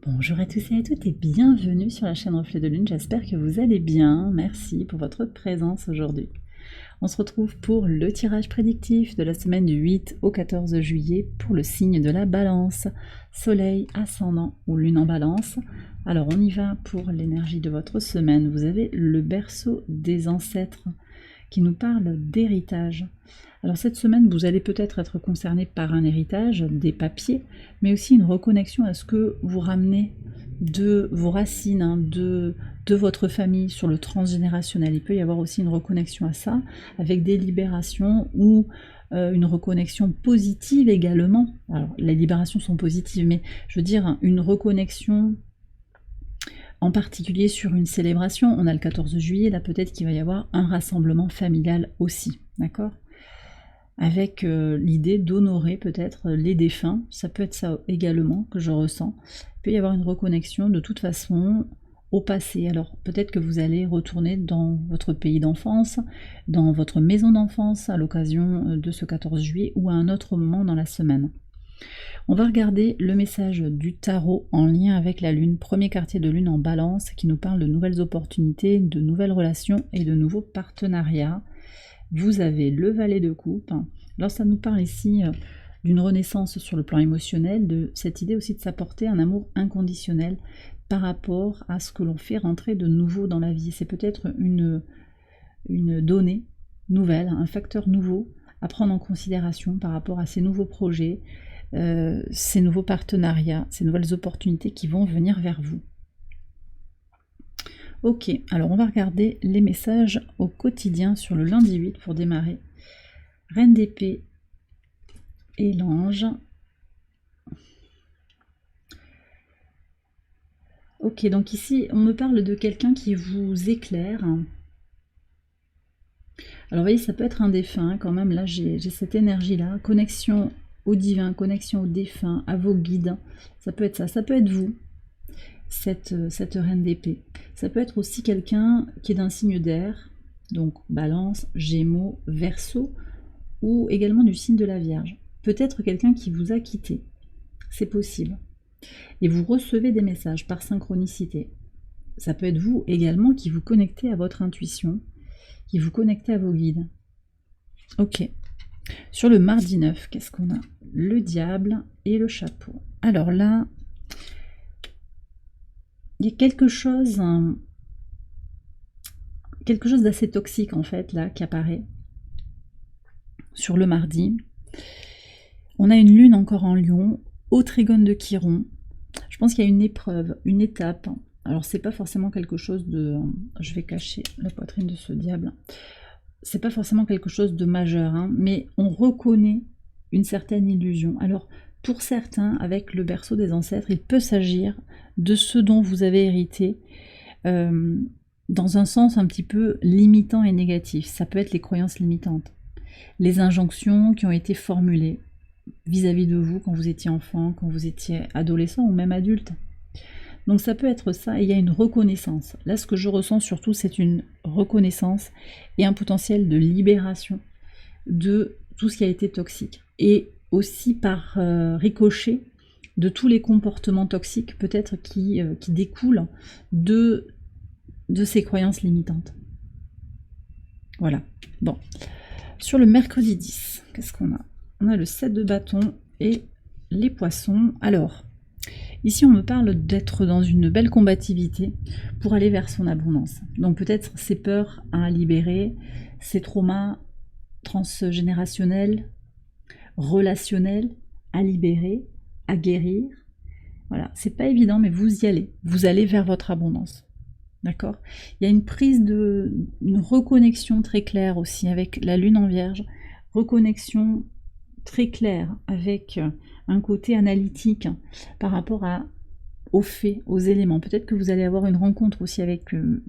Bonjour à tous et à toutes et bienvenue sur la chaîne Reflet de Lune, j'espère que vous allez bien, merci pour votre présence aujourd'hui. On se retrouve pour le tirage prédictif de la semaine du 8 au 14 juillet pour le signe de la Balance, Soleil, Ascendant ou Lune en Balance. Alors on y va pour l'énergie de votre semaine, vous avez le berceau des ancêtres qui nous parle d'héritage. Alors cette semaine, vous allez peut-être être concerné par un héritage, des papiers, mais aussi une reconnexion à ce que vous ramenez de vos racines, de votre famille sur le transgénérationnel. Il peut y avoir aussi une reconnexion à ça, avec des libérations ou une reconnexion positive également. Alors les libérations sont positives, mais je veux dire une reconnexion en particulier sur une célébration. On a le 14 juillet, là peut-être qu'il va y avoir un rassemblement familial aussi, d'accord ? Avec l'idée d'honorer peut-être les défunts, ça peut être ça également que je ressens. Il peut y avoir une reconnexion de toute façon au passé. Alors peut-être que vous allez retourner dans votre pays d'enfance, dans votre maison d'enfance à l'occasion de ce 14 juillet ou à un autre moment dans la semaine. On va regarder le message du tarot en lien avec la lune, premier quartier de lune en balance qui nous parle de nouvelles opportunités, de nouvelles relations et de nouveaux partenariats. Vous avez le valet de coupe. Alors ça nous parle ici d'une renaissance sur le plan émotionnel, de cette idée aussi de s'apporter un amour inconditionnel par rapport à ce que l'on fait rentrer de nouveau dans la vie. C'est peut-être une donnée nouvelle, un facteur nouveau à prendre en considération par rapport à ces nouveaux projets, ces nouveaux partenariats, ces nouvelles opportunités qui vont venir vers vous. Ok, alors on va regarder les messages au quotidien sur le lundi 8 pour démarrer. Reine d'épée et l'ange. Ok, donc ici on me parle de quelqu'un qui vous éclaire. Alors vous voyez, ça peut être un défunt quand même, là j'ai cette énergie-là, connexion au divin, connexion au défunt, à vos guides, ça peut être ça, ça peut être vous. Cette reine d'épée. Ça peut être aussi quelqu'un qui est d'un signe d'air, donc balance, gémeaux, verseau, ou également du signe de la Vierge. Peut-être quelqu'un qui vous a quitté, c'est possible. Et vous recevez des messages par synchronicité. Ça peut être vous également qui vous connectez à votre intuition, qui vous connectez à vos guides. Ok. Sur le mardi 9, qu'est-ce qu'on a? Le diable et le chapeau. Alors là, il y a quelque chose d'assez toxique en fait là qui apparaît sur le mardi. On a une lune encore en Lion, au trigone de Chiron. Je pense qu'il y a une épreuve, une étape. Alors c'est pas forcément quelque chose de... Je vais cacher la poitrine de ce diable. C'est pas forcément quelque chose de majeur, hein, mais on reconnaît une certaine illusion. Alors pour certains, avec le berceau des ancêtres, il peut s'agir de ce dont vous avez hérité dans un sens un petit peu limitant et négatif. Ça peut être les croyances limitantes, les injonctions qui ont été formulées vis-à-vis de vous quand vous étiez enfant, quand vous étiez adolescent ou même adulte. Donc ça peut être ça, et il y a une reconnaissance. Là, ce que je ressens surtout, c'est une reconnaissance et un potentiel de libération de tout ce qui a été toxique. Et aussi par ricochet de tous les comportements toxiques peut-être qui découlent de ces croyances limitantes. Voilà. Bon. Sur le mercredi 10, qu'est-ce qu'on a? On a le 7 de bâton et les poissons. Alors, ici on me parle d'être dans une belle combativité pour aller vers son abondance. Donc peut-être ces peurs à libérer, ces traumas transgénérationnels, relationnels à libérer, à guérir. Voilà, c'est pas évident, mais vous y allez. Vous allez vers votre abondance. D'accord? Il y a une une reconnexion très claire aussi avec la lune en vierge, reconnexion très claire avec un côté analytique par rapport aux faits, aux éléments. Peut-être que vous allez avoir une rencontre aussi avec une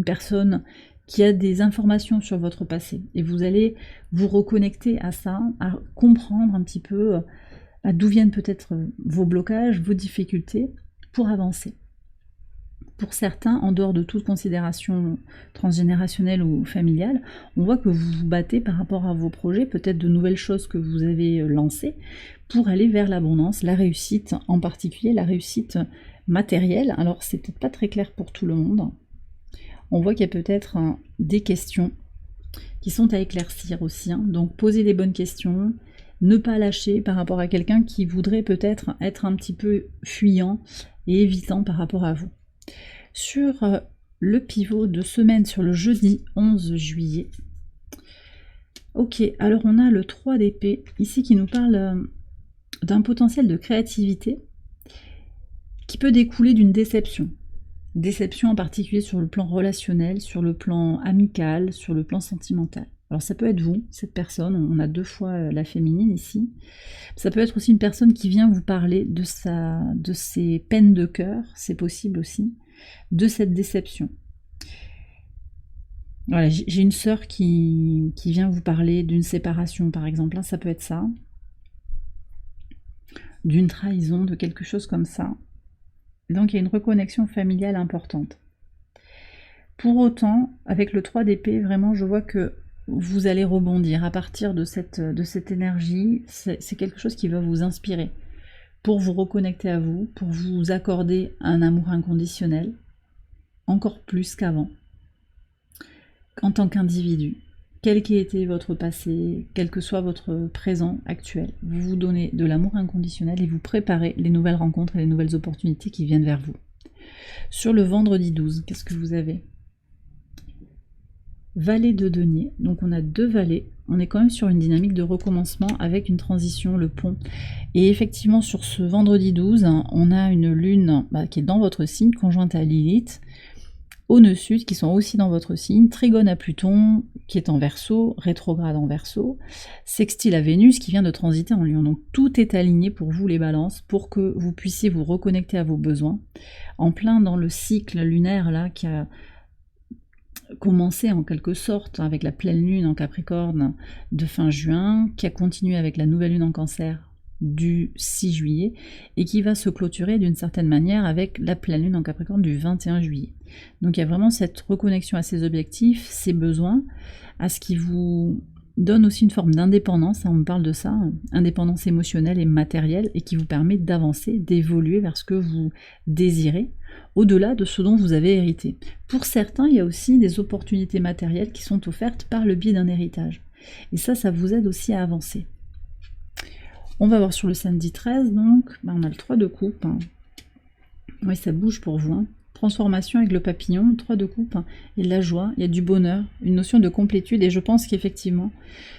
personne qui a des informations sur votre passé. Et vous allez vous reconnecter à ça, à comprendre un petit peu d'où viennent peut-être vos blocages, vos difficultés, pour avancer, pour certains, en dehors de toute considération transgénérationnelle ou familiale, on voit que vous vous battez par rapport à vos projets, peut-être de nouvelles choses que vous avez lancées, pour aller vers l'abondance, la réussite, en particulier la réussite matérielle. Alors c'est peut-être pas très clair pour tout le monde. On voit qu'il y a peut-être des questions qui sont à éclaircir aussi, hein. Donc posez les bonnes questions, ne pas lâcher par rapport à quelqu'un qui voudrait peut-être être un petit peu fuyant et évitant par rapport à vous. Sur le pivot de semaine, sur le jeudi 11 juillet, ok, alors on a le 3 d'épée, ici qui nous parle d'un potentiel de créativité qui peut découler d'une déception. Déception en particulier sur le plan relationnel, sur le plan amical, sur le plan sentimental. Alors ça peut être vous, cette personne, on a 2 fois la féminine ici. Ça peut être aussi une personne qui vient vous parler de ses peines de cœur, c'est possible aussi, de cette déception. Voilà, j'ai une sœur qui vient vous parler d'une séparation par exemple, hein, ça peut être ça. D'une trahison, de quelque chose comme ça. Donc il y a une reconnexion familiale importante. Pour autant, avec le 3 d'épée, vraiment je vois que vous allez rebondir à partir de cette énergie. C'est quelque chose qui va vous inspirer pour vous reconnecter à vous, pour vous accorder un amour inconditionnel, encore plus qu'avant, en tant qu'individu. Quel qu'ait été votre passé, quel que soit votre présent actuel, vous vous donnez de l'amour inconditionnel et vous préparez les nouvelles rencontres et les nouvelles opportunités qui viennent vers vous. Sur le vendredi 12, qu'est-ce que vous avez ? Valet de denier, donc on a 2 valets, on est quand même sur une dynamique de recommencement avec une transition, le pont. Et effectivement sur ce vendredi 12, on a une lune qui est dans votre signe, conjointe à Lilith, au nœud sud, qui sont aussi dans votre signe, trigone à Pluton, qui est en Verseau, rétrograde en Verseau, sextile à Vénus, qui vient de transiter en Lion. Donc tout est aligné pour vous les balances, pour que vous puissiez vous reconnecter à vos besoins, en plein dans le cycle lunaire là qui a commencé en quelque sorte avec la pleine lune en Capricorne de fin juin, qui a continué avec la nouvelle lune en Cancer du 6 juillet et qui va se clôturer d'une certaine manière avec la pleine lune en Capricorne du 21 juillet. Donc il y a vraiment cette reconnexion à ses objectifs, ses besoins, à ce qui vous donne aussi une forme d'indépendance, on me parle de ça, indépendance émotionnelle et matérielle, et qui vous permet d'avancer, d'évoluer vers ce que vous désirez, au-delà de ce dont vous avez hérité. Pour certains, il y a aussi des opportunités matérielles qui sont offertes par le biais d'un héritage. Et ça vous aide aussi à avancer. On va voir sur le samedi 13, donc, on a le 3 de coupe. Oui, ça bouge pour vous. Transformation avec le papillon, 3 de coupe, et de la joie, il y a du bonheur, une notion de complétude, et je pense qu'effectivement,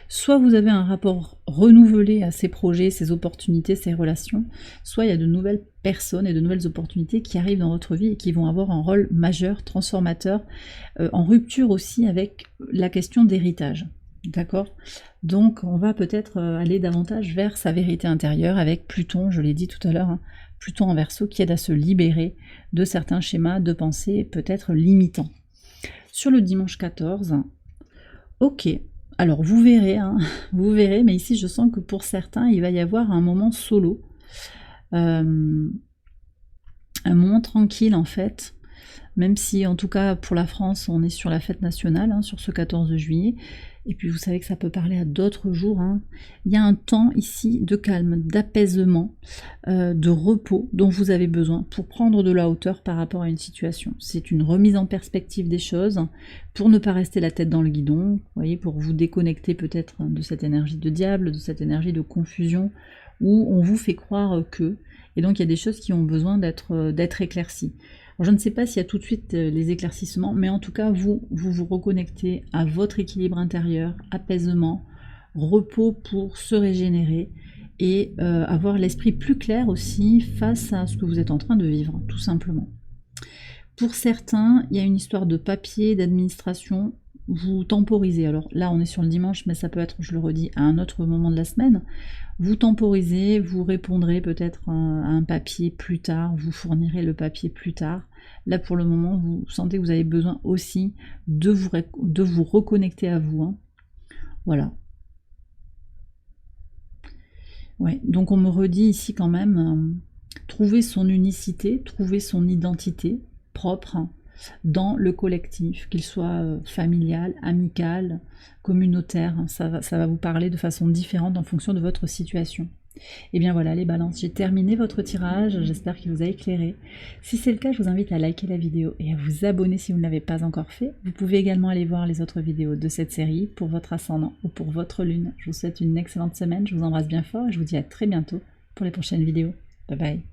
soit vous avez un rapport renouvelé à ces projets, ces opportunités, ces relations, soit il y a de nouvelles personnes et de nouvelles opportunités qui arrivent dans votre vie et qui vont avoir un rôle majeur, transformateur, en rupture aussi avec la question d'héritage. D'accord ? Donc on va peut-être aller davantage vers sa vérité intérieure avec Pluton, je l'ai dit tout à l'heure, Pluton en Verseau qui aide à se libérer de certains schémas de pensée peut-être limitants. Sur le dimanche 14, ok, alors vous verrez, mais ici je sens que pour certains il va y avoir un moment solo, un moment tranquille en fait, même si en tout cas pour la France on est sur la fête nationale, sur ce 14 juillet, et puis vous savez que ça peut parler à d'autres jours, il y a un temps ici de calme, d'apaisement, de repos dont vous avez besoin pour prendre de la hauteur par rapport à une situation. C'est une remise en perspective des choses pour ne pas rester la tête dans le guidon, vous voyez, pour vous déconnecter peut-être de cette énergie de diable, de cette énergie de confusion où on vous fait croire que, et donc il y a des choses qui ont besoin d'être éclaircies. Alors, je ne sais pas s'il y a tout de suite les éclaircissements, mais en tout cas, vous reconnectez à votre équilibre intérieur, apaisement, repos pour se régénérer et avoir l'esprit plus clair aussi face à ce que vous êtes en train de vivre, tout simplement. Pour certains, il y a une histoire de papier, d'administration, vous temporisez. Alors là, on est sur le dimanche, mais ça peut être, je le redis, à un autre moment de la semaine. Vous temporisez, vous répondrez peut-être à un papier plus tard, vous fournirez le papier plus tard. Là, pour le moment, vous sentez que vous avez besoin aussi de vous reconnecter à vous. Voilà. Ouais, donc on me redit ici quand même, trouver son unicité, trouver son identité, propre dans le collectif, qu'il soit familial, amical, communautaire. Ça va vous parler de façon différente en fonction de votre situation. Et bien voilà les balances, j'ai terminé votre tirage, j'espère qu'il vous a éclairé. Si c'est le cas, je vous invite à liker la vidéo et à vous abonner si vous ne l'avez pas encore fait. Vous pouvez également aller voir les autres vidéos de cette série pour votre ascendant ou pour votre lune. Je vous souhaite une excellente semaine, je vous embrasse bien fort et je vous dis à très bientôt pour les prochaines vidéos. Bye bye.